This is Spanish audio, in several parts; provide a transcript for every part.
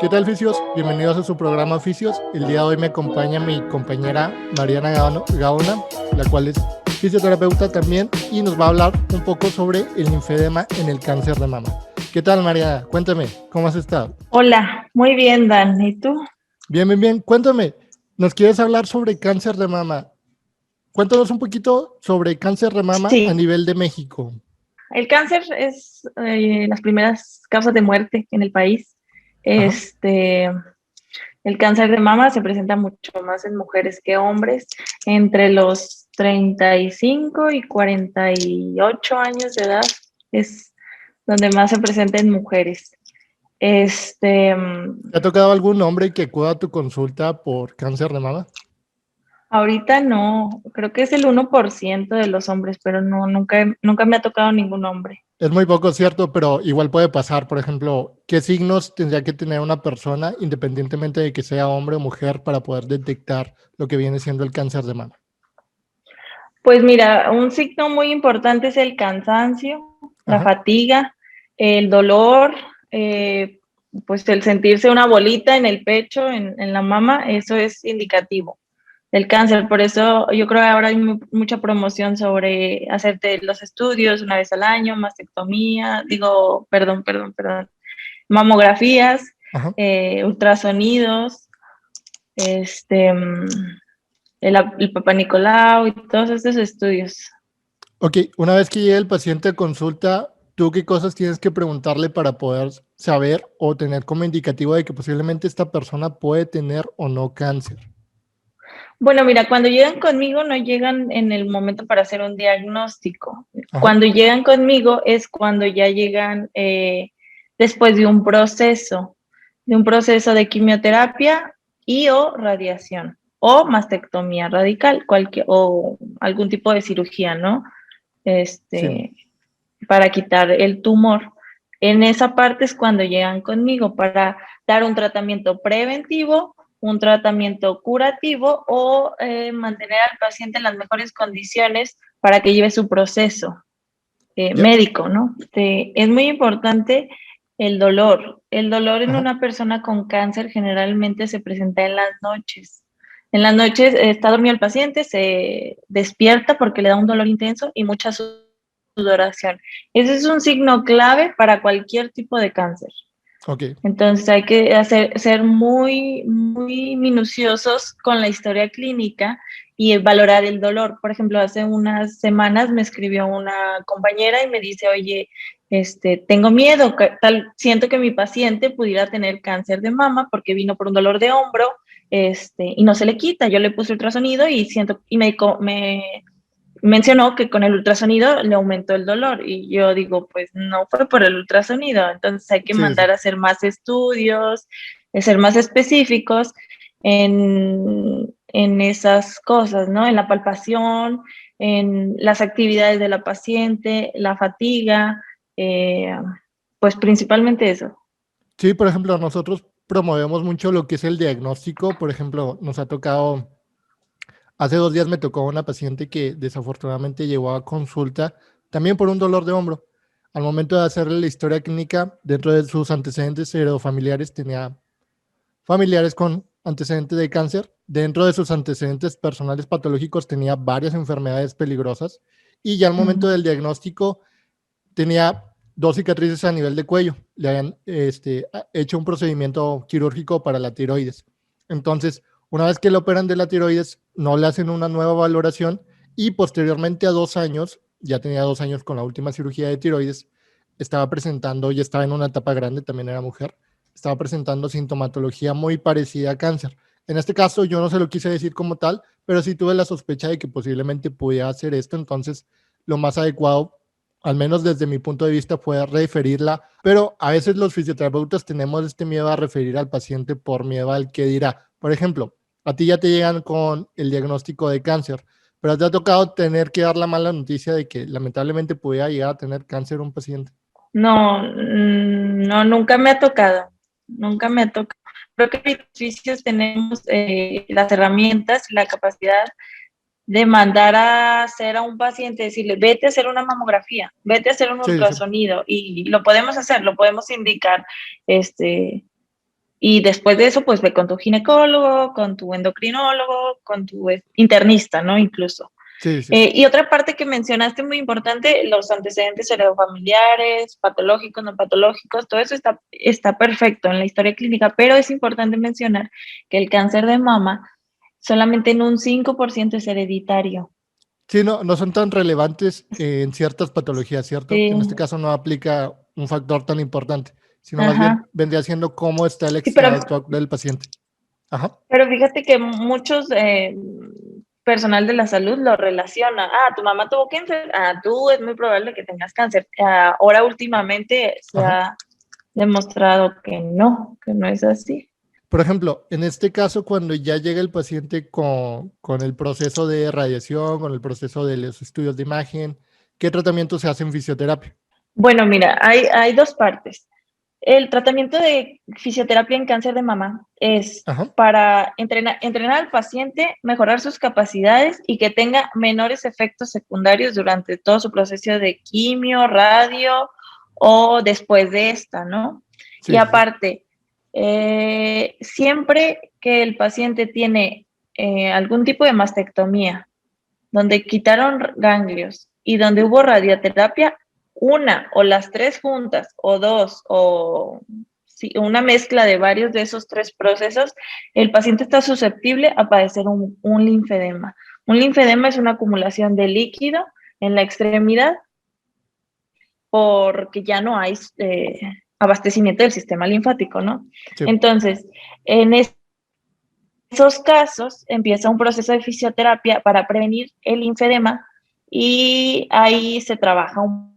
¿Qué tal, fisios? Bienvenidos a su programa Fisios. El día de hoy me acompaña mi compañera Mariana Gaona, la cual es fisioterapeuta también, y nos va a hablar un poco sobre el linfedema en el cáncer de mama. ¿Qué tal, Mariana? Cuéntame, ¿cómo has estado? Hola, muy bien, Dan. ¿Y tú? Bien, bien, bien. Cuéntame, ¿nos quieres hablar sobre cáncer de mama? Cuéntanos un poquito sobre cáncer de mama a Sí, nivel de México. el cáncer es las primeras causas de muerte en el país. Ajá. El cáncer de mama se presenta mucho más en mujeres que hombres, entre los 35 y 48 años de edad es donde más se presenta en mujeres. Este, ¿Te ha tocado algún hombre que acuda a tu consulta por cáncer de mama? Ahorita no, creo que es el 1% de los hombres, pero no, nunca me ha tocado ningún hombre. Es muy poco cierto, pero igual puede pasar. Por ejemplo, ¿qué signos tendría que tener una persona, independientemente de que sea hombre o mujer, para poder detectar lo que viene siendo el cáncer de mama? Pues mira, un signo muy importante es el cansancio, la Ajá. fatiga, el dolor, pues el sentirse una bolita en el pecho, en la mama, eso es indicativo del cáncer. Por eso yo creo que ahora hay mucha promoción sobre hacerte los estudios una vez al año, mastectomía, perdón, mamografías, Ajá. ultrasonidos, este, el Papa Nicolau y todos estos estudios. Ok, una vez que llegue el paciente a consulta, ¿tú qué cosas tienes que preguntarle para poder saber o tener como indicativo de que posiblemente esta persona puede tener o no cáncer? Bueno, mira, cuando llegan conmigo no llegan en el momento para hacer un diagnóstico. Ajá. Cuando llegan conmigo es cuando ya llegan después de un proceso de quimioterapia y o radiación o mastectomía radical, o algún tipo de cirugía, ¿no? Sí. Este, para quitar el tumor. En esa parte es cuando llegan conmigo para dar un tratamiento preventivo, un tratamiento curativo o mantener al paciente en las mejores condiciones para que lleve su proceso Ya. médico, ¿no? Es muy importante el dolor. El dolor en Ajá. una persona con cáncer generalmente se presenta en las noches. En las noches está dormido el paciente, se despierta porque le da un dolor intenso y mucha sudoración. Ese es un signo clave para cualquier tipo de cáncer. Ok. Entonces hay que ser muy minuciosos con la historia clínica y valorar el dolor. Por ejemplo, hace unas semanas me escribió una compañera y me dice, oye, tengo miedo, siento que mi paciente pudiera tener cáncer de mama porque vino por un dolor de hombro, y no se le quita. Yo le puse ultrasonido y siento, y me mencionó que con el ultrasonido le aumentó el dolor y yo digo, pues no fue por el ultrasonido, entonces hay que Sí, sí. mandar a hacer más estudios, ser más específicos en esas cosas, ¿no? En la palpación, en las actividades de la paciente, la fatiga, eh, pues principalmente eso. Sí, por ejemplo, nosotros promovemos mucho lo que es el diagnóstico. Por ejemplo, nos ha tocado, hace 2 días me tocó una paciente que desafortunadamente llegó a consulta también por un dolor de hombro. Al momento de hacerle la historia clínica, dentro de sus antecedentes heredofamiliares, tenía familiares con antecedentes de cáncer. Dentro de sus antecedentes personales patológicos tenía varias enfermedades peligrosas y ya al momento del diagnóstico tenía 2 cicatrices a nivel de cuello. Le habían hecho un procedimiento quirúrgico para la tiroides. Entonces, una vez que le operan de la tiroides, no le hacen una nueva valoración y posteriormente a 2 años, ya tenía 2 años con la última cirugía de tiroides, estaba presentando, ya estaba en una etapa grande, también era mujer, estaba presentando sintomatología muy parecida a cáncer. En este caso, yo no se lo quise decir como tal, pero sí tuve la sospecha de que posiblemente pudiera hacer esto. Entonces, lo más adecuado, al menos desde mi punto de vista, fue referirla, pero a veces los fisioterapeutas tenemos este miedo a referir al paciente por miedo al que dirá. Por ejemplo, a ti ya te llegan con el diagnóstico de cáncer, pero te ha tocado tener que dar la mala noticia de que lamentablemente pudiera llegar a tener cáncer un paciente. No, no, nunca me ha tocado, nunca me ha tocado. Creo que en edificios tenemos las herramientas y la capacidad de mandar a hacer a un paciente, decirle, vete a hacer una mamografía, vete a hacer un Sí, sí. ultrasonido, y lo podemos hacer, lo podemos indicar, y después de eso, pues ve con tu ginecólogo, con tu endocrinólogo, con tu internista, ¿no? Incluso. Sí, sí. Y otra parte que mencionaste muy importante, los antecedentes heredofamiliares, patológicos, no patológicos, todo eso está perfecto en la historia clínica, pero es importante mencionar que el cáncer de mama solamente en un 5% es hereditario. Sí, no, no son tan relevantes en ciertas patologías, ¿cierto? Que en este Sí, caso no aplica un factor tan importante, sino más bien ajá. vendría siendo cómo está el Sí, estado actual del paciente. Ajá. pero fíjate que muchos personal de la salud lo relaciona. Ah, tu mamá tuvo cáncer. Ah, tú es muy probable que tengas cáncer. Ahora últimamente se Ajá. ha demostrado que no es así. Por ejemplo, en este caso, cuando ya llega el paciente con el proceso de radiación, con el proceso de los estudios de imagen, ¿qué tratamiento se hace en fisioterapia? Bueno, mira, hay dos partes. El tratamiento de fisioterapia en cáncer de mama es Ajá. para entrenar al paciente, mejorar sus capacidades y que tenga menores efectos secundarios durante todo su proceso de quimio, radio o después de esta, ¿no? Y Sí, sí, sí. aparte, siempre que el paciente tiene algún tipo de mastectomía, donde quitaron ganglios y donde hubo radioterapia, una o las tres juntas o dos o sí, una mezcla de varios de esos tres procesos, el paciente está susceptible a padecer un linfedema. Un linfedema es una acumulación de líquido en la extremidad porque ya no hay abastecimiento del sistema linfático, ¿no? Sí. Entonces, en esos casos empieza un proceso de fisioterapia para prevenir el linfedema y ahí se trabaja un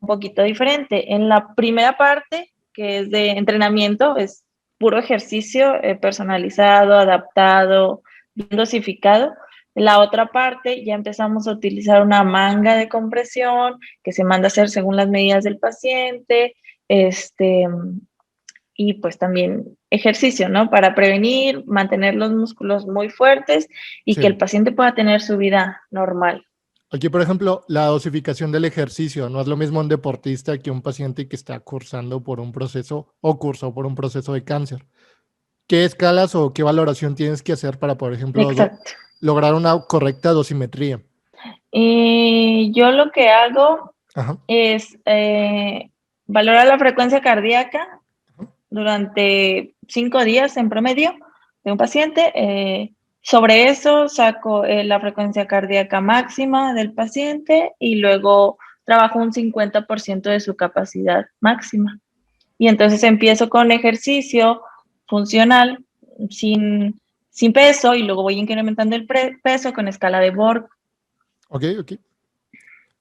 poquito diferente. En la primera parte, que es de entrenamiento, es puro ejercicio personalizado, adaptado, bien dosificado. La otra parte ya empezamos a utilizar una manga de compresión que se manda a hacer según las medidas del paciente, este, y pues también ejercicio, ¿no? Para prevenir, mantener los músculos muy fuertes y Sí. que el paciente pueda tener su vida normal. Aquí, por ejemplo, la dosificación del ejercicio. No es lo mismo un deportista que un paciente que está cursando por un proceso o cursó por un proceso de cáncer. ¿Qué escalas o qué valoración tienes que hacer para, por ejemplo, Exacto. lograr una correcta dosimetría? Y yo lo que hago Ajá. es valorar la frecuencia cardíaca durante 5 días en promedio de un paciente. Sobre eso saco la frecuencia cardíaca máxima del paciente y luego trabajo un 50% de su capacidad máxima. Y entonces empiezo con ejercicio funcional sin peso y luego voy incrementando el peso con escala de Borg. Ok, ok.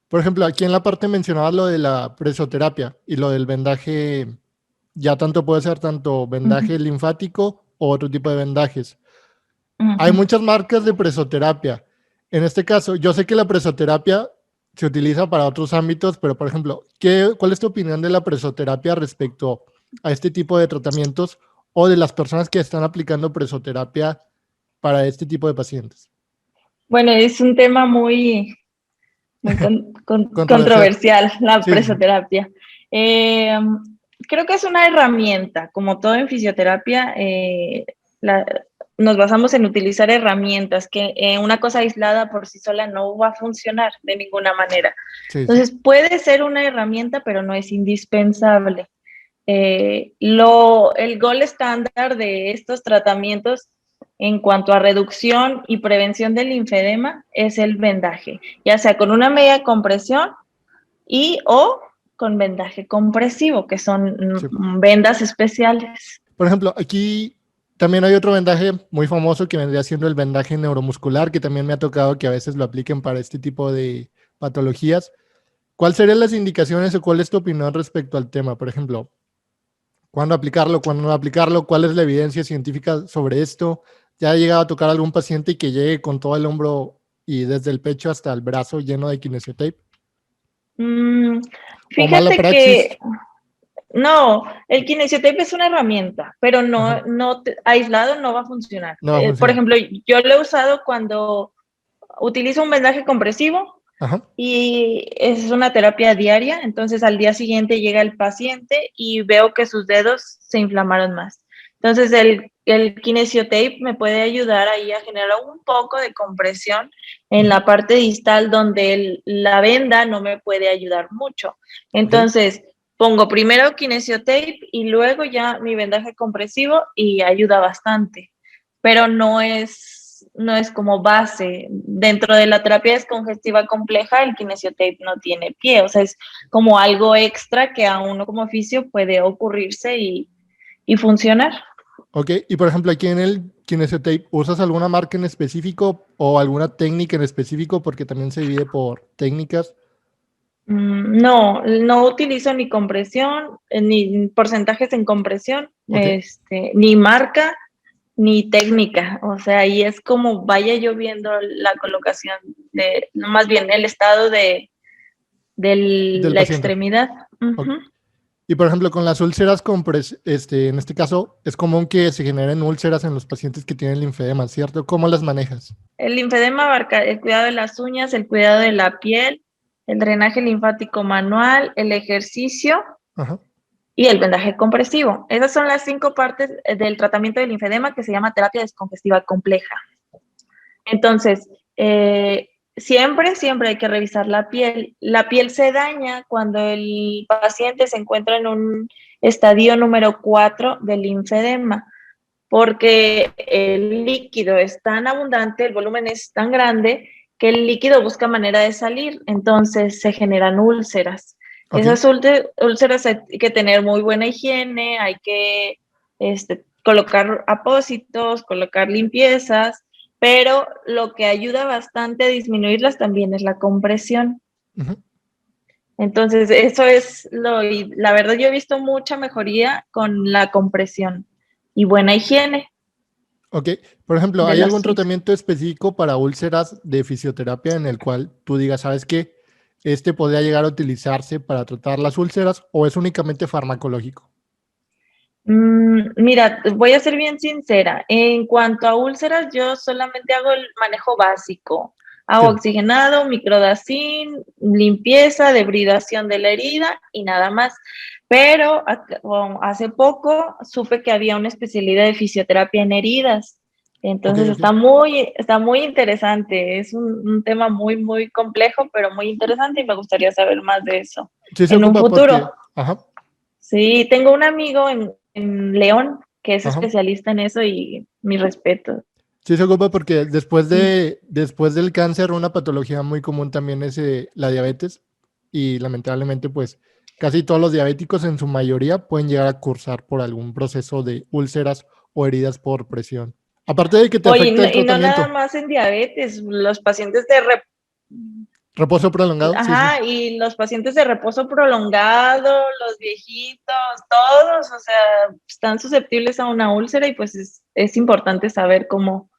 Por ejemplo, aquí en la parte mencionabas lo de la presoterapia y lo del vendaje, ya tanto puede ser tanto Uh -huh, vendaje linfático o otro tipo de vendajes. uh Hay -huh. muchas marcas de presoterapia. En este caso, yo sé que la presoterapia se utiliza para otros ámbitos, pero por ejemplo, ¿cuál es tu opinión de la presoterapia respecto a este tipo de tratamientos o de las personas que están aplicando presoterapia para este tipo de pacientes? Bueno, es un tema muy Controversial. controversial, la Sí, sí, presoterapia. Eh, Creo que es una herramienta, como todo en fisioterapia, la, nos basamos en utilizar herramientas que una cosa aislada por sí sola no va a funcionar de ninguna manera. sí, sí. Entonces, puede ser una herramienta, pero no es indispensable. El gol estándar de estos tratamientos en cuanto a reducción y prevención del linfedema es el vendaje, ya sea con una media compresión y o con vendaje compresivo, que son Sí. vendas especiales. Por ejemplo, aquí también hay otro vendaje muy famoso que vendría siendo el vendaje neuromuscular, que también me ha tocado que a veces lo apliquen para este tipo de patologías. ¿Cuáles serían las indicaciones o cuál es tu opinión respecto al tema? Por ejemplo, ¿cuándo aplicarlo, cuándo no aplicarlo? ¿Cuál es la evidencia científica sobre esto? ¿Ya ha llegado a tocar a algún paciente que llegue con todo el hombro y desde el pecho hasta el brazo lleno de kinesiotape? ¿O mala Fíjate praxis? que No, el kinesiotape es una herramienta, pero Ajá. aislado no va a funcionar. No va a Por funcionar. ejemplo, yo lo he usado cuando utilizo un vendaje compresivo Ajá. y es una terapia diaria, entonces al día siguiente llega el paciente y veo que sus dedos se inflamaron más. Entonces el kinesiotape me puede ayudar ahí a generar un poco de compresión en Ujú. la parte distal donde la venda no me puede ayudar mucho. Ok. Entonces pongo primero kinesiotape y luego ya mi vendaje compresivo y ayuda bastante, pero no es como base. Dentro de la terapia descongestiva compleja, el kinesiotape no tiene pie, o sea, es como algo extra que a uno como oficio puede ocurrirse y funcionar. Ok, y por ejemplo, aquí en el Kinesiotape, ¿usas alguna marca en específico o alguna técnica en específico? Porque también se divide por técnicas. No, no utilizo ni compresión, ni porcentajes en compresión, Ok, ni marca, ni técnica. O sea, ahí es como vaya yo viendo la colocación no, más bien el estado de del la paciente. extremidad. Ok. Ujú. Y por ejemplo, con las úlceras, en este caso, es común que se generen úlceras en los pacientes que tienen linfedema, ¿cierto? ¿Cómo las manejas? El linfedema abarca el cuidado de las uñas, el cuidado de la piel, el drenaje linfático manual, el ejercicio Ajá. y el vendaje compresivo. Esas son las 5 partes del tratamiento del linfedema que se llama terapia descongestiva compleja. Entonces, siempre hay que revisar la piel. La piel se daña cuando el paciente se encuentra en un estadio número 4 del linfedema, porque el líquido es tan abundante, el volumen es tan grande, que el líquido busca manera de salir, entonces se generan úlceras. Ok. Esas úlceras hay que tener muy buena higiene, hay que colocar apósitos, colocar limpiezas, pero lo que ayuda bastante a disminuirlas también es la compresión. Ujú. Entonces, eso es la verdad yo he visto mucha mejoría con la compresión y buena higiene Ok. Por ejemplo, de ¿hay algún las úlceras. tratamiento específico para úlceras de fisioterapia en el cual tú digas, sabes qué, este podría llegar a utilizarse para tratar las úlceras o es únicamente farmacológico? Mira, voy a ser bien sincera. En cuanto a úlceras, yo solamente hago el manejo básico. Hago Sí. oxigenado, microdacin, limpieza, debridación de la herida y nada más. Pero hace poco supe que había una especialidad de fisioterapia en heridas. Ok, Entonces ok. está muy interesante. Es un tema muy, muy complejo, pero muy interesante y me gustaría saber más de eso Sí se en un ocupa porque, futuro. ajá, Sí, tengo un amigo en León que es ajá. especialista en eso y mi respeto. Sí se ocupa porque Sí. después del cáncer, una patología muy común también es la diabetes y lamentablemente pues casi todos los diabéticos en su mayoría pueden llegar a cursar por algún proceso de úlceras o heridas por presión. Aparte de que te Oye, afecta el y no nada tratamiento, más en diabetes, los pacientes reposo prolongado, sí, sí. ajá, y los pacientes de reposo prolongado, los viejitos, todos, o sea, están susceptibles a una úlcera y pues es importante saber cómo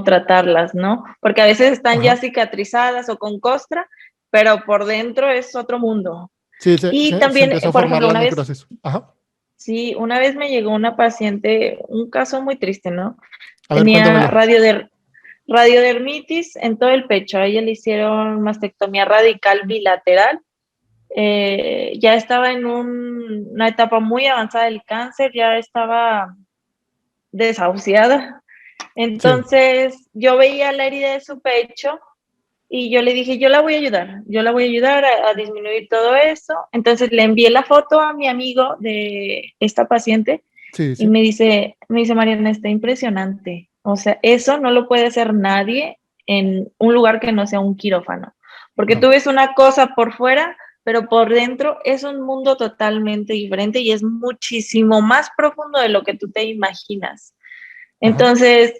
tratarlas, ¿no? Porque a veces están ya Ajá. cicatrizadas o con costra, pero por dentro es otro mundo. Sí, Y se también, empezó a por formar ejemplo, la necrosis. Ajá. sí, una vez me llegó una paciente, un caso muy triste, ¿no? A ver, Tenía cuéntamelo. radiodermitis en todo el pecho. A ella le hicieron mastectomía radical bilateral. Ya estaba en una etapa muy avanzada del cáncer, ya estaba desahuciada. Sí. Entonces, yo veía la herida de su pecho y yo le dije, yo la voy a ayudar a disminuir todo eso. Entonces le envié la foto a mi amigo de esta paciente Sí, y sí. me dice, Mariana, está impresionante. O sea, eso no lo puede hacer nadie en un lugar que no sea un quirófano. Porque No. tú ves una cosa por fuera, pero por dentro es un mundo totalmente diferente y es muchísimo más profundo de lo que tú te imaginas. Ajá. Entonces,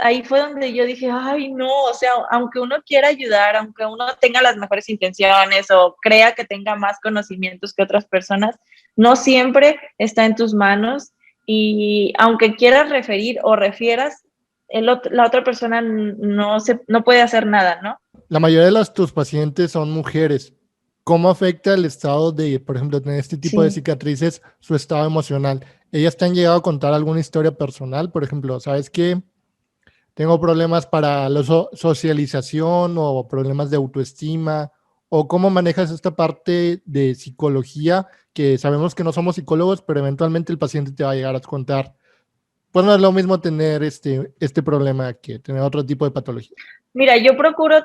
ahí fue donde yo dije, ay, no, o sea, aunque uno quiera ayudar, aunque uno tenga las mejores intenciones o crea que tenga más conocimientos que otras personas, no siempre está en tus manos y aunque quieras referir o refieras, la otra persona no puede hacer nada, ¿no? La mayoría de tus pacientes son mujeres. ¿cómo afecta el estado de, por ejemplo, tener este tipo de Sí. cicatrices, su estado emocional? ¿Ellas te han llegado a contar alguna historia personal? Por ejemplo, ¿sabes qué? Tengo problemas para la socialización o problemas de autoestima. ¿O cómo manejas esta parte de psicología? Que sabemos que no somos psicólogos, pero eventualmente el paciente te va a llegar a contar. Pues no es lo mismo tener este problema que tener otro tipo de patología. Mira, yo procuro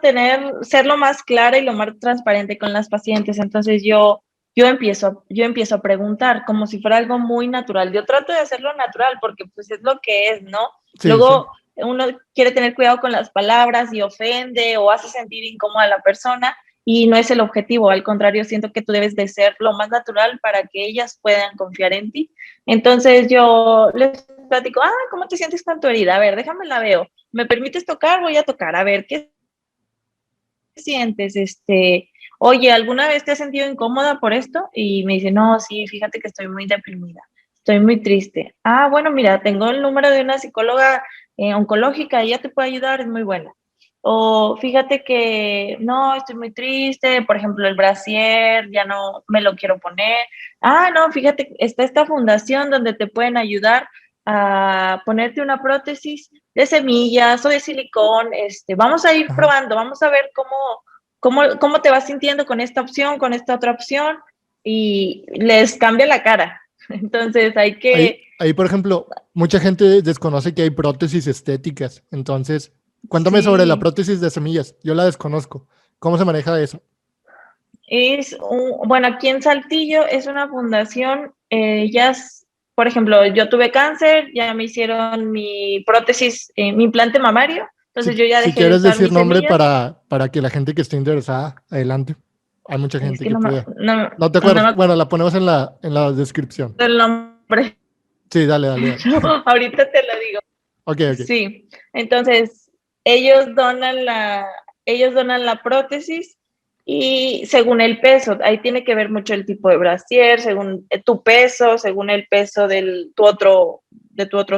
ser lo más clara y lo más transparente con las pacientes, entonces yo empiezo a preguntar como si fuera algo muy natural. Yo trato de hacerlo natural porque pues es lo que es, ¿no? Sí, sí. Luego uno quiere tener cuidado con las palabras y ofende o hace sentir incómoda a la persona y no es el objetivo, al contrario, siento que tú debes de ser lo más natural para que ellas puedan confiar en ti. Entonces yo les platico, ¿cómo te sientes con tu herida? A ver, déjame la veo. ¿Me permites tocar? Voy a tocar. A ver, ¿qué sientes? Oye, ¿alguna vez te has sentido incómoda por esto? Y me dice, no, sí, fíjate que estoy muy deprimida, estoy muy triste. Bueno, mira, tengo el número de una psicóloga oncológica, ella te puede ayudar, es muy buena. O fíjate que no, estoy muy triste, por ejemplo, el brasier, ya no me lo quiero poner. No, fíjate, está esta fundación donde te pueden ayudar a ponerte una prótesis de semillas o de silicón. Vamos a ir Ajá. probando, vamos a ver cómo te vas sintiendo con esta opción, con esta otra opción, y les cambia la cara. Entonces hay que, Ahí, por ejemplo, mucha gente desconoce que hay prótesis estéticas. Entonces, cuéntame sobre la sí, prótesis de semillas. Yo la desconozco. ¿Cómo se maneja eso? bueno, aquí en Saltillo es una fundación, por ejemplo, yo tuve cáncer, ya me hicieron mi prótesis, mi implante mamario, entonces yo ya Si dejé de quieres usar decir mis nombre semillas. para que la gente que esté interesada, adelante. Hay mucha Es gente que que no me, puede. no, No te no acuerdas. me Bueno, la ponemos en la descripción. acuerdo el nombre. Sí, dale, dale, dale. No, ahorita te lo digo. Ok, ok. Sí, entonces ellos donan ellos donan la prótesis y según el peso, ahí tiene que ver mucho el tipo de brasier, según tu peso, según el peso de tu otro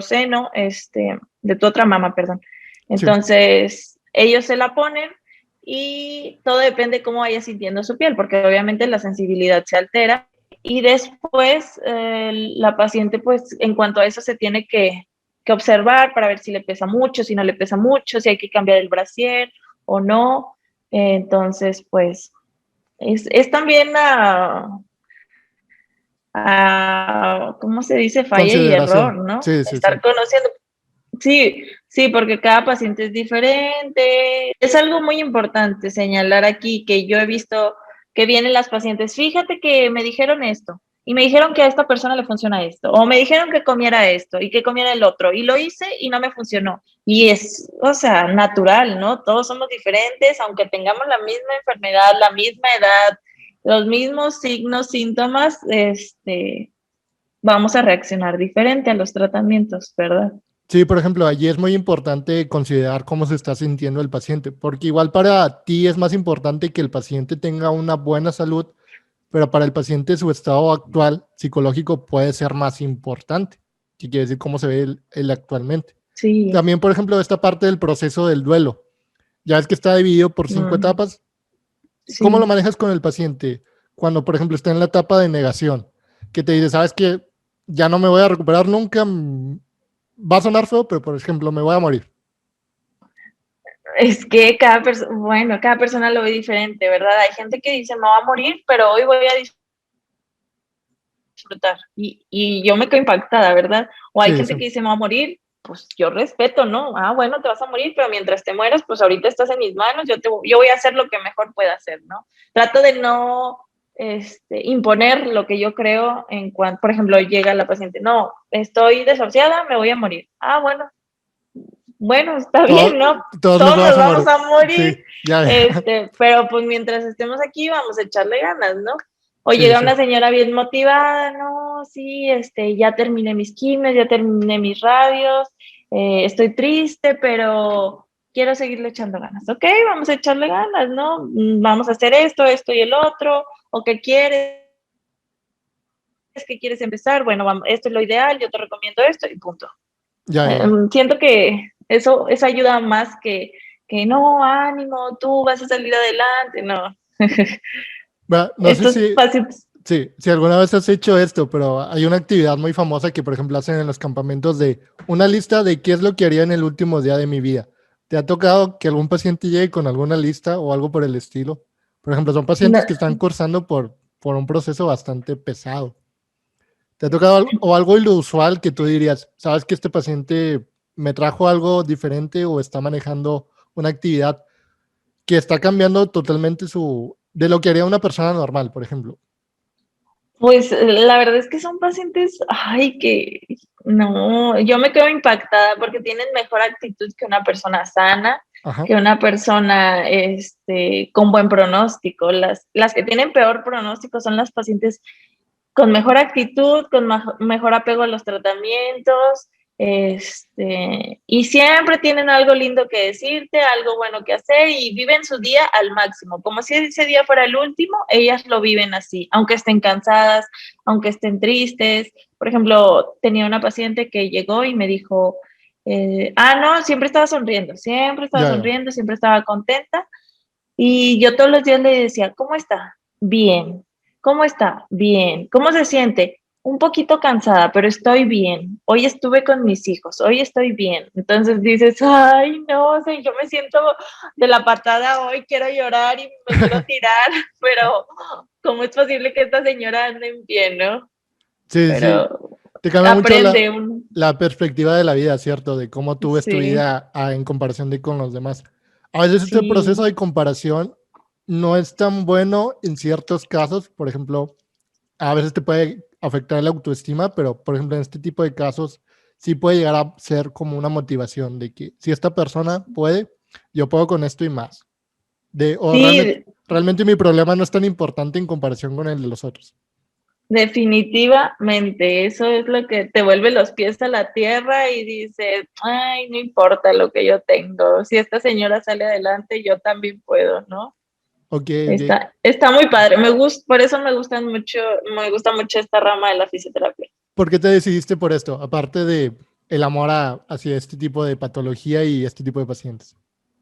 seno, de tu otra mama, perdón. Sí. Entonces, ellos se la ponen y todo depende cómo vaya sintiendo su piel, porque obviamente la sensibilidad se altera y después la paciente, pues, en cuanto a eso se tiene que observar para ver si le pesa mucho, si no le pesa mucho, si hay que cambiar el brasier o no. Entonces, pues, es también ¿cómo se dice? Falla y error, Consideración. ¿no? Sí, sí, sí. Estar conociendo. Sí, sí, porque cada paciente es diferente. Es algo muy importante señalar aquí que yo he visto que vienen las pacientes, fíjate que me dijeron esto y me dijeron que a esta persona le funciona esto, o me dijeron que comiera esto y que comiera el otro, y lo hice y no me funcionó. Y es, o sea, natural, ¿no? Todos somos diferentes, aunque tengamos la misma enfermedad, la misma edad, los mismos signos, síntomas, vamos a reaccionar diferente a los tratamientos, ¿verdad? Sí, por ejemplo, allí es muy importante considerar cómo se está sintiendo el paciente, porque igual para ti es más importante que el paciente tenga una buena salud, pero para el paciente su estado actual psicológico puede ser más importante, que quiere decir cómo se ve él actualmente. Sí. También, por ejemplo, esta parte del proceso del duelo, ya es que está dividido por 5 etapas. ¿Cómo lo Sí, manejas con el paciente cuando, por ejemplo, está en la etapa de negación? Que te dice, sabes que ya no me voy a recuperar nunca, va a sonar feo, pero por ejemplo, me voy a morir. es que bueno, cada persona lo ve diferente, ¿verdad? Hay gente que dice, me voy a morir, pero hoy voy a disfrutar. Y yo me quedo impactada, ¿verdad? O hay Sí, gente sí. que dice, me voy a morir, pues yo respeto, ¿no? Bueno, te vas a morir, pero mientras te mueras, pues ahorita estás en mis manos, yo voy a hacer lo que mejor pueda hacer, ¿no? Trato de no imponer lo que yo creo en cuanto, por ejemplo, llega la paciente, no, estoy desahuciada, me voy a morir. Bueno, está bien, Todo- ¿no? Todos nos Todos nos vamos a vamos morir. a morir, Sí, ya. pero pues mientras estemos aquí vamos a echarle ganas, ¿no? O Sí, llega sí. una señora bien motivada, no, sí, ya terminé mis quimios, ya terminé mis radios, estoy triste, pero quiero seguirle echando ganas. Ok, vamos a echarle ganas, ¿no? Vamos a hacer esto, esto y el otro, o qué quieres, qué quieres empezar, bueno, vamos, esto es lo ideal, yo te recomiendo esto y punto. Ya, ya, ya. Siento que eso ayuda más que no, ánimo, tú vas a salir adelante, no. No sé Estos si, pacientes, si alguna vez has hecho esto, pero hay una actividad muy famosa que, por ejemplo, hacen en los campamentos de una lista de qué es lo que haría en el último día de mi vida. ¿Te ha tocado que algún paciente llegue con alguna lista o algo por el estilo? Por ejemplo, son pacientes no, que están cursando por un proceso bastante pesado. ¿Te ha tocado o algo inusual que tú dirías, sabes que este paciente me trajo algo diferente o está manejando una actividad que está cambiando totalmente de lo que haría una persona normal, por ejemplo? pues la verdad es que son pacientes, ay, que no, yo me quedo impactada porque tienen mejor actitud que una persona sana, Ajá, que una persona con buen pronóstico. Las que tienen peor pronóstico son las pacientes con mejor actitud, con mejor apego a los tratamientos, y siempre tienen algo lindo que decirte, algo bueno que hacer y viven su día al máximo, como si ese día fuera el último, ellas lo viven así, aunque estén cansadas, aunque estén tristes. Por ejemplo, tenía una paciente que llegó y me dijo, no, ya, ya. siempre estaba contenta y yo todos los días le decía, ¿cómo está? Bien. ¿Cómo está? Bien. ¿Cómo se siente? Un poquito cansada, pero estoy bien. Hoy estuve con mis hijos, hoy estoy bien. Entonces dices, ay, no, o sea, yo me siento de la patada hoy, quiero llorar y me quiero tirar, pero ¿cómo es posible que esta señora ande en pie, no? Sí, sí. Pero Te cambia mucho aprende un, la perspectiva de la vida, ¿cierto? De cómo tú ves tu sí, vida en comparación de con los demás. A veces este proceso sí. de comparación no es tan bueno en ciertos casos. Por ejemplo, a veces te puede afectar la autoestima, pero por ejemplo, en este tipo de casos sí puede llegar a ser como una motivación de que si esta persona puede, yo puedo con esto y más. O Sí, realmente mi problema no es tan importante en comparación con el de los otros. definitivamente, eso es lo que te vuelve los pies a la tierra y dices, ay, no importa lo que yo tengo, si esta señora sale adelante, yo también puedo, ¿no? Ok, ok. Está muy padre, por eso me gusta mucho esta rama de la fisioterapia. ¿Por qué te decidiste por esto? Aparte de el amor hacia este tipo de patología y este tipo de pacientes.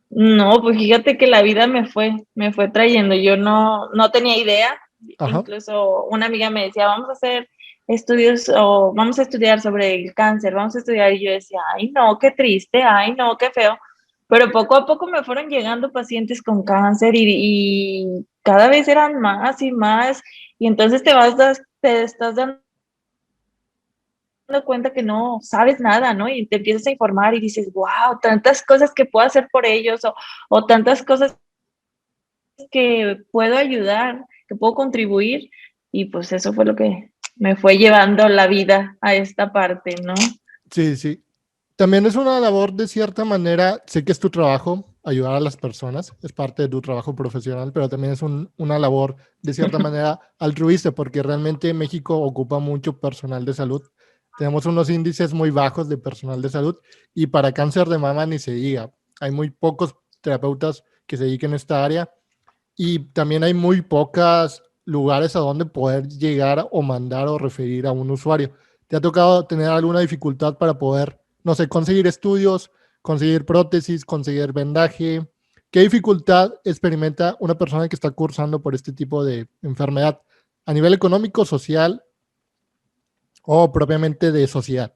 No, pues fíjate que la vida me fue trayendo, yo no tenía idea, Ajá. incluso una amiga me decía, vamos a hacer estudios o vamos a estudiar sobre el cáncer, vamos a estudiar, y yo decía, ay no, qué triste, ay no, qué feo, pero poco a poco me fueron llegando pacientes con cáncer y cada vez eran más y más, y entonces te estás dando cuenta que no sabes nada, ¿no? Y te empiezas a informar y dices, wow, tantas cosas que puedo hacer por ellos o tantas cosas que puedo ayudar, que puedo contribuir. Y pues eso fue lo que me fue llevando la vida a esta parte, ¿no? Sí, sí. También es una labor de cierta manera, sé que es tu trabajo ayudar a las personas, es parte de tu trabajo profesional, pero también es una labor de cierta manera altruista, porque realmente México ocupa mucho personal de salud. Tenemos unos índices muy bajos de personal de salud y para cáncer de mama ni se diga. Hay muy pocos terapeutas que se dediquen a esta área y también hay muy pocos lugares a donde poder llegar o mandar o referir a un usuario. ¿Te ha tocado tener alguna dificultad para poder, no sé, conseguir estudios, conseguir prótesis, conseguir vendaje? ¿Qué dificultad experimenta una persona que está cursando por este tipo de enfermedad a nivel económico, social o propiamente de sociedad?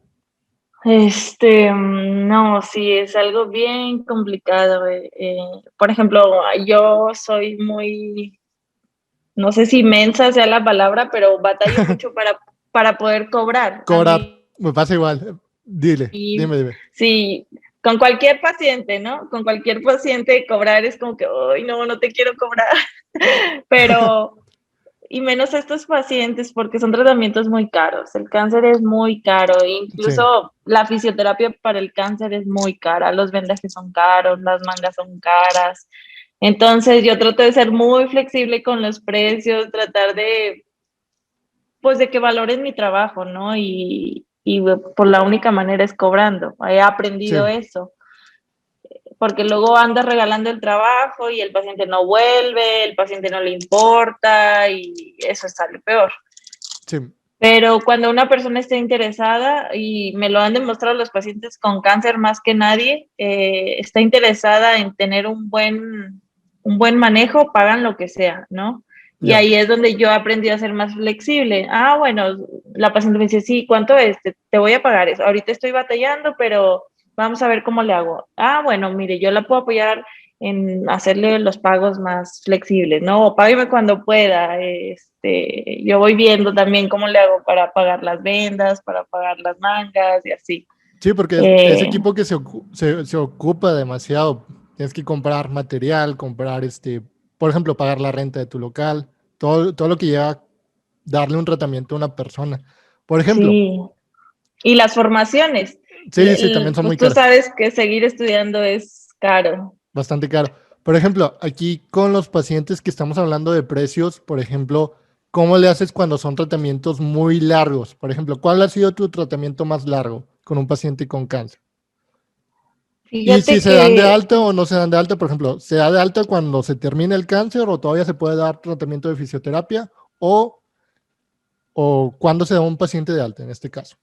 No, sí, es algo bien complicado. Por ejemplo, yo soy muy, no sé si mensa sea la palabra, pero batallo mucho para poder cobrar. A Cobrar, mí, me pasa igual. Dime, dime. sí, con cualquier paciente, ¿no? Con cualquier paciente cobrar es como que, ay, no, no te quiero cobrar. Pero, y menos estos pacientes porque son tratamientos muy caros. El cáncer es muy caro, Sí, incluso la fisioterapia para el cáncer es muy cara, los vendajes son caros, las mangas son caras. Entonces yo trato de ser muy flexible con los precios, tratar de, pues de que valoren mi trabajo, ¿no? Y por la única manera es cobrando. He aprendido sí, eso, porque luego andas regalando el trabajo y el paciente no vuelve, el paciente no le importa y eso sale peor. sí, Pero cuando una persona está interesada, y me lo han demostrado los pacientes con cáncer más que nadie, está interesada en tener un buen manejo, pagan lo que sea, ¿no? Y Ya. ahí es donde yo aprendí a ser más flexible. Ah, bueno, la paciente me dice, sí, ¿cuánto es? Te voy a pagar eso. Ahorita estoy batallando, pero vamos a ver cómo le hago. Ah, bueno, mire, yo la puedo apoyar en hacerle los pagos más flexibles, ¿no? O págueme cuando pueda. Yo voy viendo también cómo le hago para pagar las vendas, para pagar las mangas y así. Sí, porque es Eh, equipo que se ocupa demasiado. Tienes que comprar material, comprar por ejemplo, pagar la renta de tu local, todo lo que lleva a darle un tratamiento a una persona. Por ejemplo, sí. Y las formaciones. sí, sí, también son Pues muy tú caras, sabes que seguir estudiando es caro. bastante caro. Por ejemplo, aquí con los pacientes que estamos hablando de precios, por ejemplo, ¿cómo le haces cuando son tratamientos muy largos? Por ejemplo, ¿cuál ha sido tu tratamiento más largo con un paciente con cáncer? Y si Fíjate se dan de que, alta o no se dan de alta, por ejemplo, ¿se da de alta cuando se termina el cáncer o todavía se puede dar tratamiento de fisioterapia o, o cuándo se da un paciente de alta en este caso?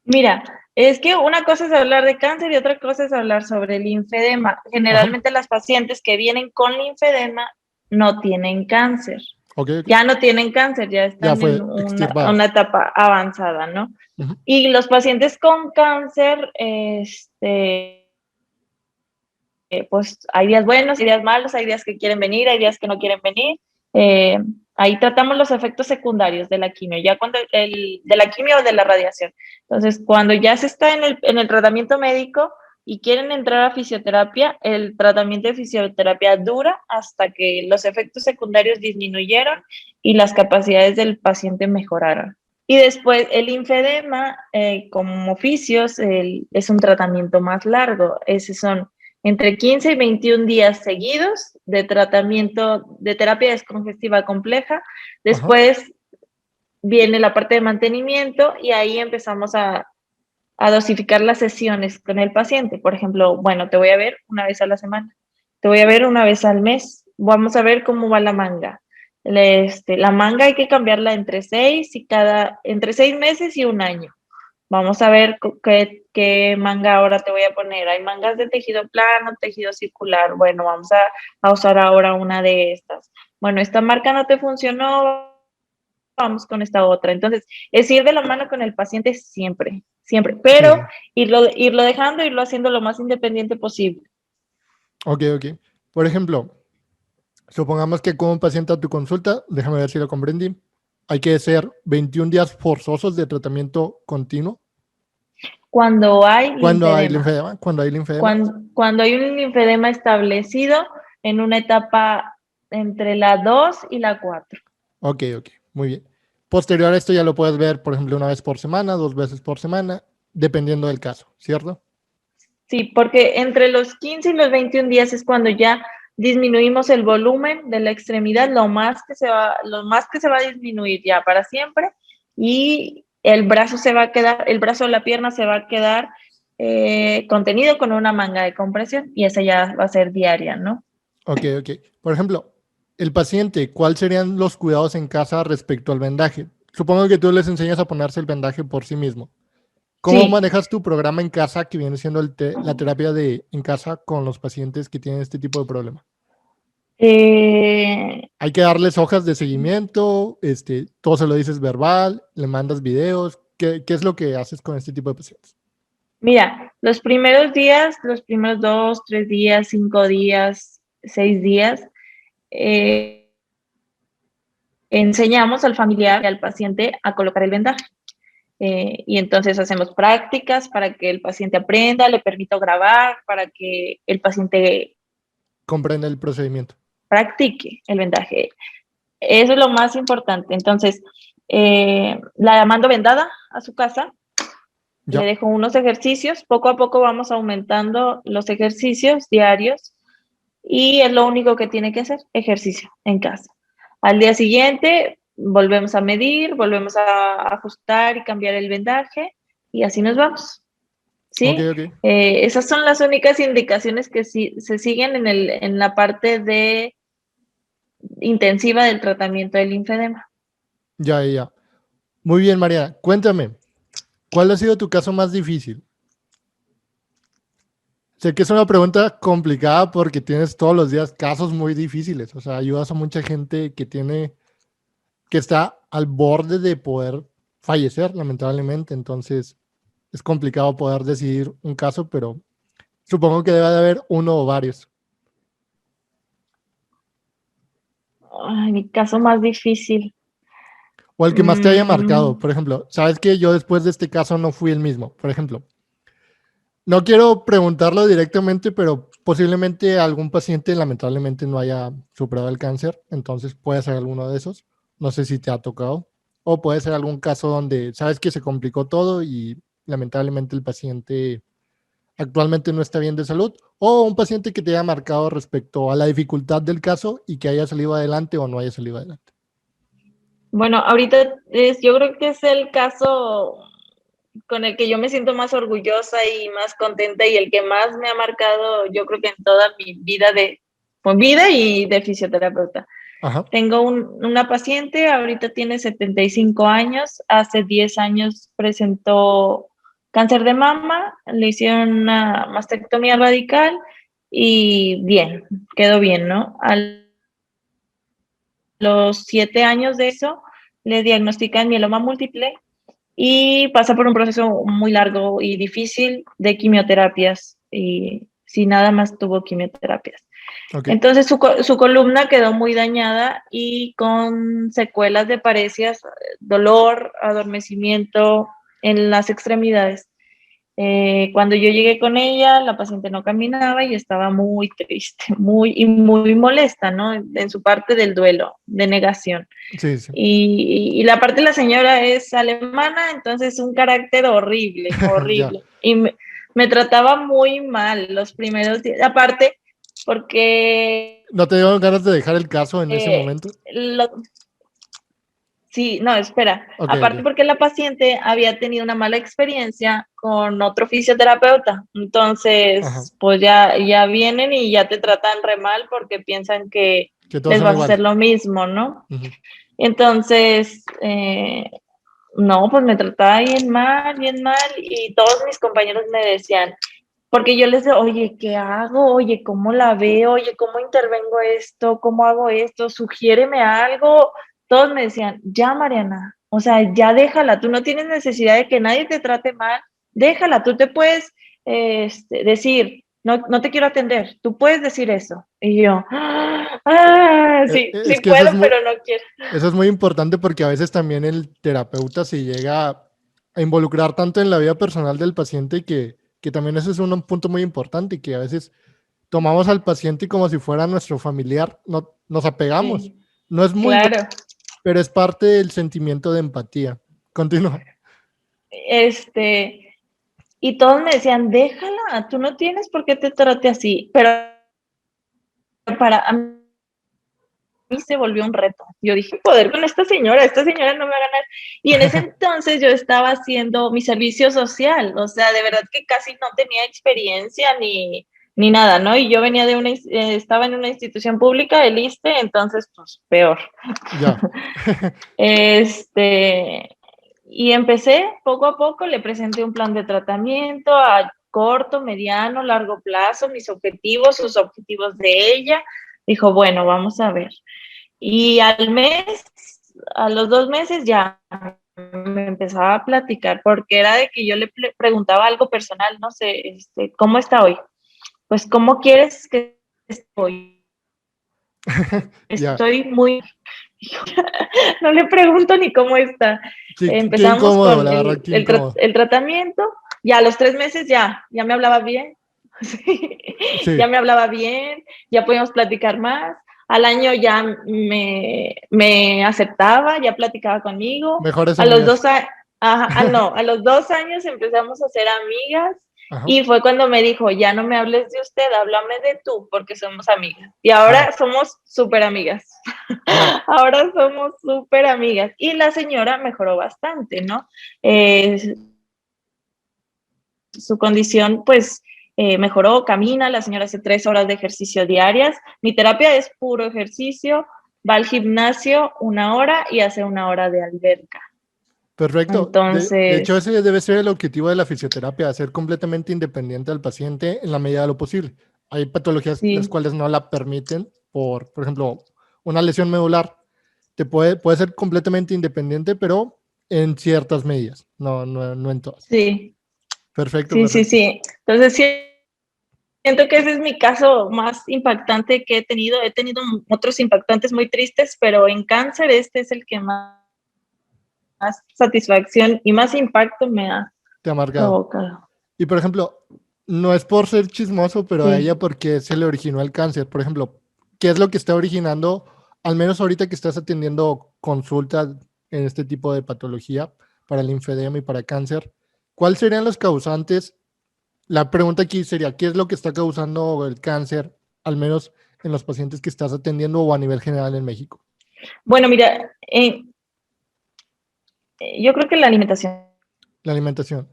mira, es que una cosa es hablar de cáncer y otra cosa es hablar sobre linfedema. Ajá, Generalmente las pacientes que vienen con linfedema no tienen cáncer. ok, ok. Ya no tienen cáncer, ya Ya están en fue extirpado. una etapa avanzada, ¿no? Ujú. Y los pacientes con cáncer, pues hay días buenos, hay días malos, hay días que quieren venir, hay días que no quieren venir. Eh, Ahí tratamos los efectos secundarios de la quimio, ya cuando de la quimio o de la radiación. Entonces, cuando ya se está en el tratamiento médico y quieren entrar a fisioterapia, el tratamiento de fisioterapia dura hasta que los efectos secundarios disminuyeron y las capacidades del paciente mejoraron. Y después el linfedema, como oficios, es un tratamiento más largo. Esos son entre 15 y 21 días seguidos de tratamiento de terapia descongestiva compleja. Ajá, Después viene la parte de mantenimiento y ahí empezamos a dosificar las sesiones con el paciente. Por ejemplo, bueno, te voy a ver una vez a la semana, te voy a ver una vez al mes, vamos a ver cómo va la manga. La manga hay que cambiarla entre 6 meses y un año. Vamos a ver qué manga ahora te voy a poner. Hay mangas de tejido plano, tejido circular. Bueno, vamos a usar ahora una de estas. Bueno, esta marca no te funcionó, vamos con esta otra. Entonces, es ir de la mano con el paciente siempre, siempre, pero sí. irlo dejando, irlo haciendo lo más independiente posible. Ok, ok. Por ejemplo, supongamos que con un paciente a tu consulta, déjame ver si lo comprendí, hay que hacer 21 días forzosos de tratamiento continuo. Cuando hay Cuando hay linfedema, linfedema, cuando hay linfedema. cuando hay un linfedema establecido en una etapa entre la 2 y la 4. Ok, ok, muy bien. Posterior a esto ya lo puedes ver, por ejemplo, una vez por semana, 2 veces por semana, dependiendo del caso, ¿cierto? Sí, porque entre los 15 y los 21 días es cuando ya disminuimos el volumen de la extremidad, lo más que se va a disminuir ya para siempre, y el brazo se va a quedar, el brazo o la pierna se va a quedar contenido con una manga de compresión y esa ya va a ser diaria, ¿no? Ok, ok. Por ejemplo, el paciente, ¿cuáles serían los cuidados en casa respecto al vendaje? Supongo que tú les enseñas a ponerse el vendaje por sí mismo. ¿Cómo Sí. manejas tu programa en casa que viene siendo la terapia en casa con los pacientes que tienen este tipo de problema? Eh, Hay que darles hojas de seguimiento, todo se lo dices verbal, le mandas videos. ¿Qué es lo que haces con este tipo de pacientes? Mira, los primeros días, los primeros 2, 3 días, 5 días, 6 días, eh, enseñamos al familiar y al paciente a colocar el vendaje. Y entonces hacemos prácticas para que el paciente aprenda, le permito grabar, para que el paciente Comprende el procedimiento. practique el vendaje. Eso es lo más importante. Entonces, la mando vendada a su casa, le Ya. dejo unos ejercicios, poco a poco vamos aumentando los ejercicios diarios y es lo único que tiene que hacer, ejercicio en casa. Al día siguiente volvemos a medir, volvemos a ajustar y cambiar el vendaje y así nos vamos. Ok, ¿Sí? ok. Esas son las únicas indicaciones que se siguen en la parte de intensiva del tratamiento del linfedema. Ya, ya, ya. Muy bien, Mariana. Cuéntame, ¿cuál ha sido tu caso más difícil? Sé que es una pregunta complicada porque tienes todos los días casos muy difíciles. O sea, ayudas a mucha gente que está al borde de poder fallecer, lamentablemente. Entonces, es complicado poder decidir un caso, pero supongo que debe de haber uno o varios. Ay, mi caso más difícil. O el que más te haya marcado. Mm, Por ejemplo, sabes que yo después de este caso no fui el mismo. Por ejemplo, no quiero preguntarlo directamente, pero posiblemente algún paciente lamentablemente no haya superado el cáncer, entonces puede ser alguno de esos. No sé si te ha tocado. O puede ser algún caso donde sabes que se complicó todo y lamentablemente el paciente actualmente no está bien de salud. O un paciente que te haya marcado respecto a la dificultad del caso y que haya salido adelante o no haya salido adelante. bueno, ahorita yo creo que es el caso con el que yo me siento más orgullosa y más contenta y el que más me ha marcado, yo creo que en toda mi vida pues, vida y de fisioterapeuta. Ajá. Tengo una paciente, ahorita tiene 75 años, hace 10 años presentó cáncer de mama, le hicieron una mastectomía radical y bien, quedó bien, ¿no? A los 7 años de eso le diagnostican mieloma múltiple y pasa por un proceso muy largo y difícil de quimioterapias y si nada más tuvo quimioterapias. Ok. Entonces su columna quedó muy dañada y con secuelas de parecias, dolor, adormecimiento en las extremidades. Cuando yo llegué con ella, la paciente no caminaba y estaba muy triste, muy molesta, ¿no? En su parte del duelo, de negación. Sí, sí. Y la parte de la señora es alemana, entonces un carácter horrible, Ya. horrible. Y me trataba muy mal los primeros días, aparte porque ¿No te dieron ganas de dejar el caso en ese eh, momento? lo, sí, no, espera, Ok, aparte ok. porque la paciente había tenido una mala experiencia con otro fisioterapeuta, Ajá. entonces pues ya vienen y ya te tratan re mal porque piensan que Que todos les son vas a hacer iguales. lo mismo, ¿no? Ujú. Entonces, no, pues me trataba bien mal, y todos mis compañeros me decían, porque yo les decía, oye, ¿qué hago? Oye, ¿cómo la veo? Oye, ¿cómo intervengo esto? ¿Cómo hago esto? Sugiéreme algo. Todos me decían, ya, Mariana, o sea, ya déjala, tú no tienes necesidad de que nadie te trate mal, déjala, tú te puedes decir, no te quiero atender, tú puedes decir eso. Y yo, sí, Es sí que eso puedo, es muy, pero no quiero. eso es muy importante porque a veces también el terapeuta se llega a involucrar tanto en la vida personal del paciente que también ese es un punto muy importante, que a veces tomamos al paciente como si fuera nuestro familiar, no, nos apegamos. Sí, No es muy bueno, claro. pero es parte del sentimiento de empatía. Continúa. Y todos me decían, déjala, tú no tienes por qué te trate así, pero para a mí se volvió un reto. Yo dije, poder con esta señora no me va a ganar. Y en ese entonces yo estaba haciendo mi servicio social, o sea, de verdad que casi no tenía experiencia ni nada, ¿no? Y yo venía de estaba en una institución pública, el ISSSTE, entonces, pues, peor. Ya. Este, y empecé poco a poco, le presenté un plan de tratamiento a corto, mediano, largo plazo, mis objetivos, sus objetivos de ella. Dijo, bueno, vamos a ver. Y a los 2 meses ya me empezaba a platicar, porque era de que yo le preguntaba algo personal, no sé, ¿cómo está hoy? Pues, ¿cómo quieres que esté hoy? Ya. Estoy muy, no le pregunto ni cómo está. Qué Empezamos incómodo, con la verdad, qué incómodo. el tratamiento, y a los 3 meses ya me hablaba bien, sí, Sí, ya me hablaba bien, ya podíamos platicar más. Al año ya me aceptaba, ya platicaba conmigo. mejores A los amigas. 2 años, no, a los 2 años empezamos a ser amigas Ajá. y fue cuando me dijo, ya no me hables de usted, háblame de tú, porque somos amigas. Y Ya, ahora somos súper amigas. ya. Ahora somos súper amigas. Y la señora mejoró bastante, ¿no? Eh, Su condición, pues, mejoró, camina, la señora hace 3 horas de ejercicio diarias. Mi terapia es puro ejercicio, va al gimnasio 1 hora y hace 1 hora de alberca. Perfecto. De hecho, Entonces, ese debe ser el objetivo de la fisioterapia, hacer completamente independiente al paciente en la medida de lo posible. Hay patologías las sí, cuales no la permiten, por ejemplo, una lesión medular puede ser completamente independiente, pero en ciertas medidas, no en todas. sí, Perfecto, sí, sí, perfecto. sí. Entonces, siento que ese es mi caso más impactante que he tenido. He tenido otros impactantes muy tristes, pero en cáncer este es el que más satisfacción y más impacto me ha Te ha marcado. provocado. Y por ejemplo, no es por ser chismoso, pero a ella Sí. porque se le originó el cáncer. Por ejemplo, ¿qué es lo que está originando, al menos ahorita que estás atendiendo consultas en este tipo de patología para el linfedema y para cáncer? ¿Cuáles serían los causantes? La pregunta aquí sería, ¿qué es lo que está causando el cáncer, al menos en los pacientes que estás atendiendo o a nivel general en México? Bueno, mira, yo creo que la alimentación. La alimentación.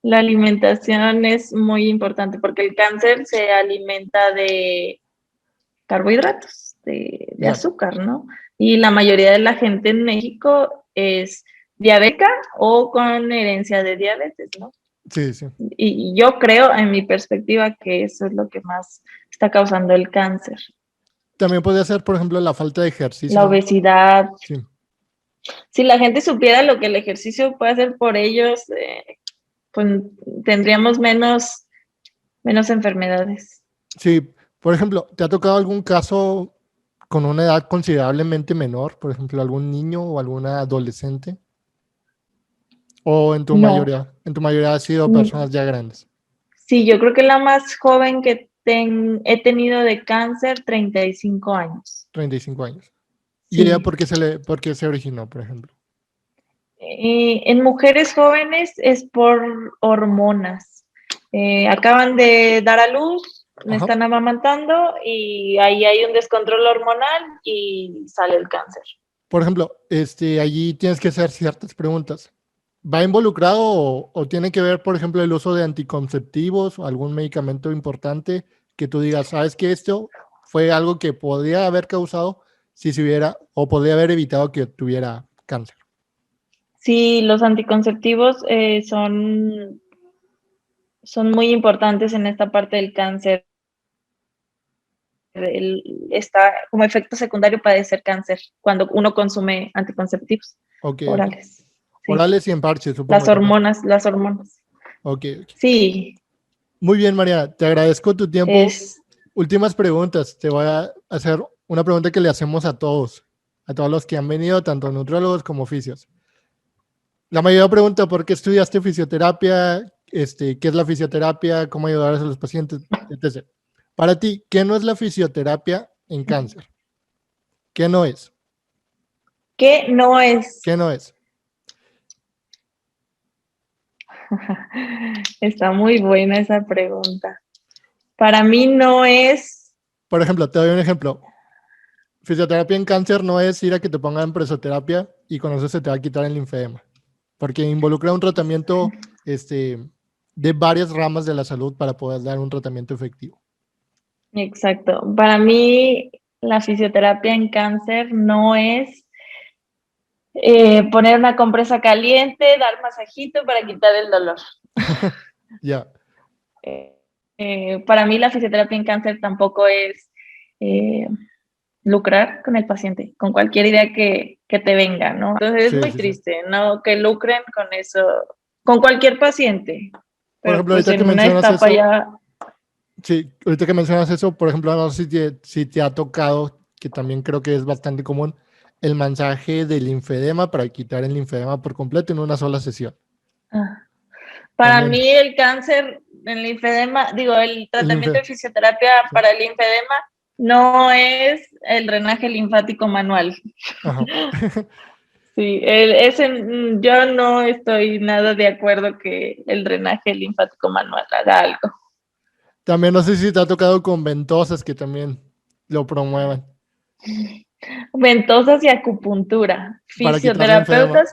La alimentación es muy importante porque el cáncer se alimenta de carbohidratos, de Ya, azúcar, ¿no? Y la mayoría de la gente en México es diabética o con herencia de diabetes, ¿no? sí, sí. Y yo creo, en mi perspectiva, que eso es lo que más está causando el cáncer. También podría ser, por ejemplo, la falta de La ejercicio. obesidad. Sí, Si la gente supiera lo que el ejercicio puede hacer por ellos, pues tendríamos menos enfermedades. sí. Por ejemplo, ¿te ha tocado algún caso con una edad considerablemente menor? Por ejemplo, algún niño o alguna adolescente. ¿O No. en tu mayoría ha sido personas ya grandes? Sí, yo creo que la más joven que he tenido de cáncer, 35 años. 35 años. ¿Y ella Sí. por qué se originó, por ejemplo? En mujeres jóvenes es por hormonas. Acaban de dar a luz, me Ajá. están amamantando y ahí hay un descontrol hormonal y sale el cáncer. Por ejemplo, allí tienes que hacer ciertas preguntas. ¿Va involucrado o tiene que ver, por ejemplo, el uso de anticonceptivos o algún medicamento importante que tú digas, sabes que esto fue algo que podría haber causado si se hubiera o podría haber evitado que tuviera cáncer? Sí, los anticonceptivos son muy importantes en esta parte del cáncer. Está como efecto secundario padecer cáncer cuando uno consume anticonceptivos Ok, ok. orales. Sí, Orales y en parches, supongo también. las hormonas. Ok, ok. Sí, Muy bien, María, te agradezco tu tiempo. es, Últimas preguntas. Te voy a hacer una pregunta que le hacemos a todos los que han venido, tanto nutriólogos como fisios. La mayoría pregunta por qué estudiaste fisioterapia, qué es la fisioterapia, cómo ayudar a los pacientes, etc. Para ti, ¿qué no es la fisioterapia en cáncer? ¿Qué no es? ¿qué no es? ¿Qué no es? Está muy buena esa pregunta. Para mí no es, Por ejemplo, te doy un ejemplo. Fisioterapia en cáncer no es ir a que te pongan presoterapia y con eso se te va a quitar el linfedema, porque involucra un tratamiento de varias ramas de la salud para poder dar un tratamiento efectivo. exacto, para mí la fisioterapia en cáncer no es poner una compresa caliente, dar masajito para quitar el dolor. Ya, Para mí la fisioterapia en cáncer tampoco es eh, lucrar con el paciente, con cualquier idea que te venga, ¿no? Entonces es sí, muy sí, sí. triste, ¿no? Que lucren con eso, con cualquier paciente, Por pero ejemplo, pues ahorita que en una mencionas etapa eso, ya. sí, ahorita que mencionas eso, por ejemplo, no sé si te ha tocado, que también creo que es bastante común, el masaje del linfedema para quitar el linfedema por completo en una sola sesión. Para También, mí el cáncer, el linfedema, digo, el el tratamiento de linfe, fisioterapia sí. para el linfedema no es el drenaje linfático manual. Ajá. Sí, yo no estoy nada de acuerdo que el drenaje linfático manual haga algo. También no sé si te ha tocado con ventosas que también lo promuevan Ventosas y acupuntura. para quitar linfedema.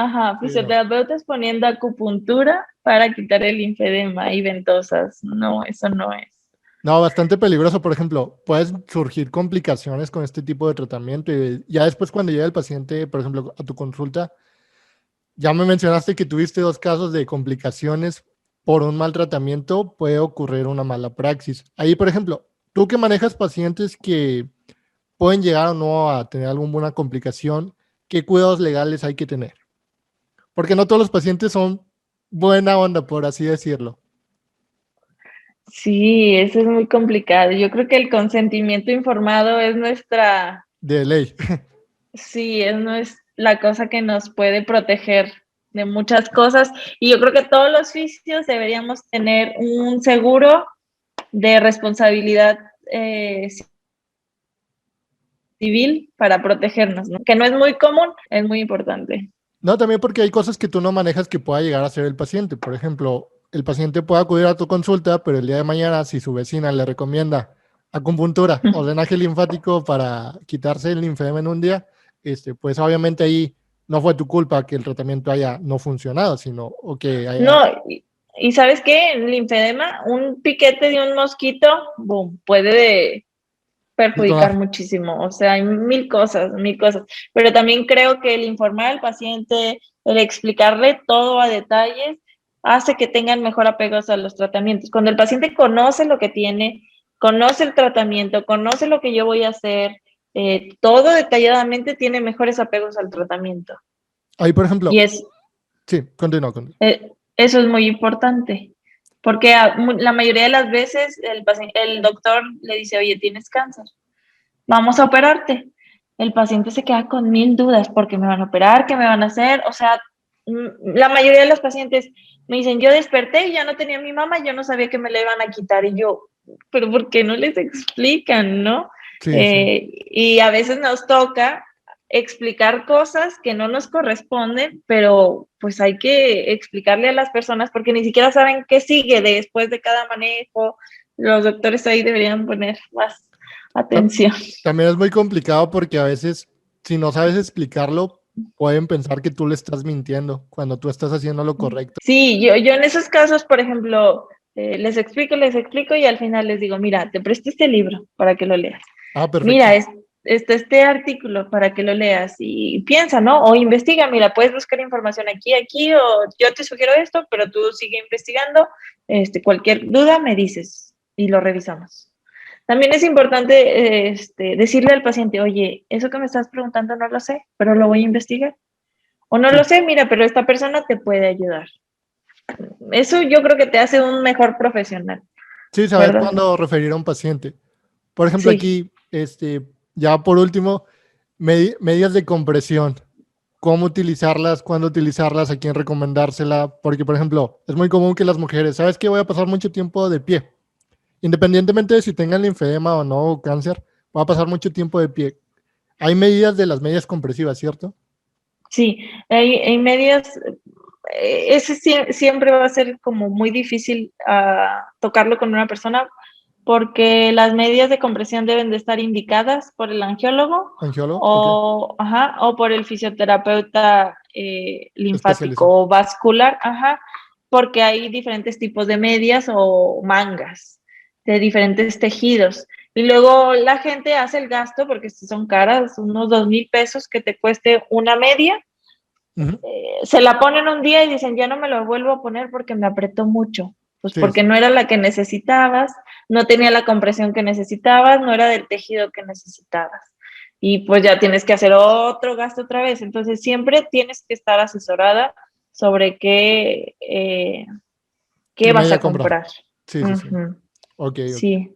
Ya. Fisioterapeutas poniendo acupuntura para quitar el linfedema y ventosas. No, eso no es. No, bastante peligroso. Por ejemplo, pueden surgir complicaciones con este tipo de tratamiento y ya después cuando llega el paciente, por ejemplo, a tu consulta, ya me mencionaste que tuviste 2 casos de complicaciones por un mal tratamiento, puede ocurrir una mala praxis. Ahí, por ejemplo, tú que manejas pacientes que pueden llegar o no a tener alguna complicación, ¿qué cuidados legales hay que tener? Porque no todos los pacientes son buena onda, por así decirlo, Sí, eso es muy complicado. Yo creo que el consentimiento informado es nuestra, de ley. sí, no es la cosa que nos puede proteger de muchas cosas. Y yo creo que todos los fisios deberíamos tener un seguro de responsabilidad civil para protegernos, ¿no? Que no es muy común, es muy importante. No, también porque hay cosas que tú no manejas que pueda llegar a ser el paciente. Por ejemplo, el paciente puede acudir a tu consulta, pero el día de mañana, si su vecina le recomienda acupuntura o drenaje linfático para quitarse el linfedema en un día, pues obviamente ahí no fue tu culpa que el tratamiento haya no funcionado, sino o que haya... No, y ¿sabes qué? El linfedema, un piquete de un mosquito, boom, puede perjudicar detonar. muchísimo. O sea, hay mil cosas. Pero también creo que el informar al paciente, el explicarle todo a detalles, hace que tengan mejor apegos a los tratamientos. Cuando el paciente conoce lo que tiene, conoce el tratamiento, conoce lo que yo voy a hacer, todo detalladamente tiene mejores apegos al tratamiento. Ahí, por Y ejemplo, sí, continúa. eso es muy importante. Porque la mayoría de las veces el doctor le dice, oye, tienes cáncer, vamos a operarte. El paciente se queda con mil dudas, porque me van a operar, qué me van a hacer. O sea, la mayoría de los pacientes me dicen, yo desperté y ya no tenía a mi mamá, yo no sabía que me la iban a quitar. Y yo, pero ¿por qué no les explican, no? Sí, sí. Y a veces nos toca explicar cosas que no nos corresponden, pero pues hay que explicarle a las personas porque ni siquiera saben qué sigue después de cada manejo. Los doctores ahí deberían poner más Tam- atención. También es muy complicado porque a veces, si no sabes explicarlo, pueden pensar que tú le estás mintiendo cuando tú estás haciendo lo correcto. Sí, yo en esos casos, por ejemplo, les explico y al final les digo, mira, te presto este libro para que lo leas. Ah, perfecto. Mira, este artículo para que lo leas y piensa, ¿no? O investiga, mira, puedes buscar información aquí, o yo te sugiero esto, pero tú sigue investigando, cualquier duda me dices y lo revisamos. También es importante decirle al paciente, oye, eso que me estás preguntando no lo sé, pero lo voy a investigar. O no Sí, lo sé, mira, pero esta persona te puede ayudar. Eso yo creo que te hace un mejor profesional, sí, saber ¿verdad? cuándo referir a un paciente. Por ejemplo, Sí. aquí, ya por último, medidas de compresión. ¿Cómo utilizarlas? ¿Cuándo utilizarlas? ¿A quién recomendársela? Porque, por ejemplo, es muy común que las mujeres, ¿sabes qué? Voy a pasar mucho tiempo de pie. Independientemente de si tengan linfedema o no, o cáncer, voy a pasar mucho tiempo de pie. Hay medidas de las medias compresivas, ¿cierto? Sí, hay medias, ese siempre va a ser como muy difícil tocarlo con una persona porque las medidas de compresión deben de estar indicadas por el angiólogo Angiólogo, ok. o por el fisioterapeuta linfático Especializado. o vascular, porque hay diferentes tipos de medias o mangas de diferentes tejidos. Y luego la gente hace el gasto, porque son caras, unos 2,000 pesos que te cueste una media, Ujú. se la ponen un día y dicen, ya no me lo vuelvo a poner porque me apretó mucho. Pues Sí, porque sí. no era la que necesitabas, no tenía la compresión que necesitabas, no era del tejido que necesitabas. Y pues ya tienes que hacer otro gasto otra vez. Entonces siempre tienes que estar asesorada sobre qué ¿Qué vas media a comprar? comprar. Sí, sí, sí. Ujú. Ok, ok. Sí.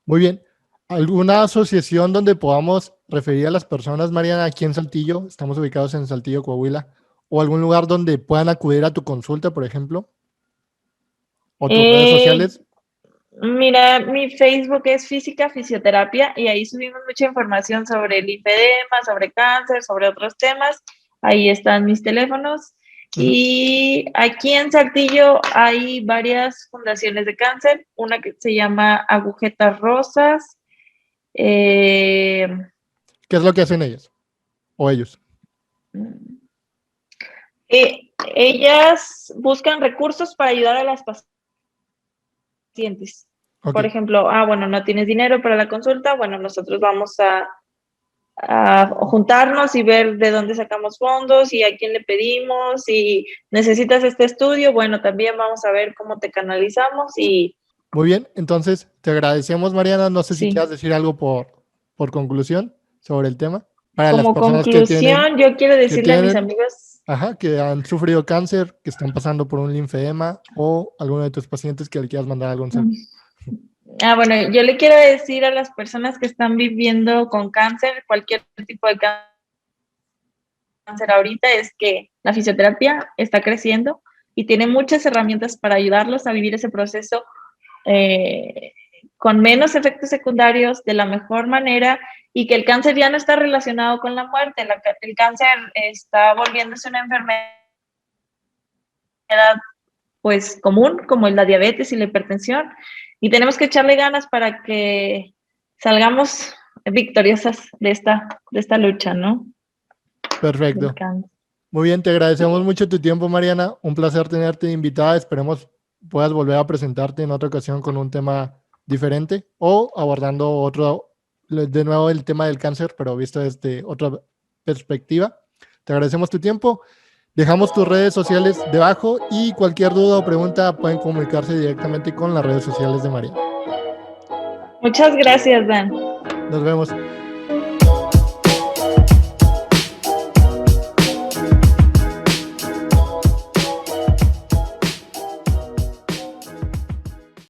Muy bien. ¿Alguna asociación donde podamos referir a las personas, Mariana, aquí en Saltillo? Estamos ubicados en Saltillo, Coahuila. ¿O algún lugar donde puedan acudir a tu consulta, por ejemplo? ¿O tus redes Eh, sociales? Mira, mi Facebook es Física Fisioterapia y ahí subimos mucha información sobre el linfedema, sobre cáncer, sobre otros temas. Ahí están mis teléfonos. Ujú. Y aquí en Saltillo hay varias fundaciones de cáncer, una que se llama Agujetas Rosas. eh, ¿Qué es lo que hacen ellas o ellos? Ellas buscan recursos para ayudar a las pacientes. Ok. Por ejemplo, bueno, no tienes dinero para la consulta, bueno, nosotros vamos a juntarnos y ver de dónde sacamos fondos y a quién le pedimos. Si necesitas este estudio, bueno, también vamos a ver cómo te canalizamos y Muy bien, entonces te agradecemos, Mariana. No sé si sí. quieras decir algo por conclusión sobre el tema. Para las Como personas conclusión, yo quiero que decirle a mis tienen, amigos, ajá, que han sufrido cáncer, que están pasando por un linfedema o alguno de tus pacientes que le quieras mandar algún saludo. bueno, yo le quiero decir a las personas que están viviendo con cáncer, cualquier tipo de cáncer ahorita, es que la fisioterapia está creciendo y tiene muchas herramientas para ayudarlos a vivir ese proceso con menos efectos secundarios, de la mejor manera, y que el cáncer ya no está relacionado con la muerte. El cáncer está volviéndose una enfermedad pues común, como la diabetes y la hipertensión, y tenemos que echarle ganas para que salgamos victoriosas de esta lucha, ¿no? Del Perfecto. cáncer. Muy bien, te agradecemos mucho tu tiempo, Mariana. Un placer tenerte invitada. Esperemos puedas volver a presentarte en otra ocasión con un tema diferente o abordando otro, de nuevo el tema del cáncer, pero visto desde otra perspectiva. Te agradecemos tu tiempo. Dejamos tus redes sociales debajo y cualquier duda o pregunta pueden comunicarse directamente con las redes sociales de Mariana. Muchas gracias, Dan. Nos vemos.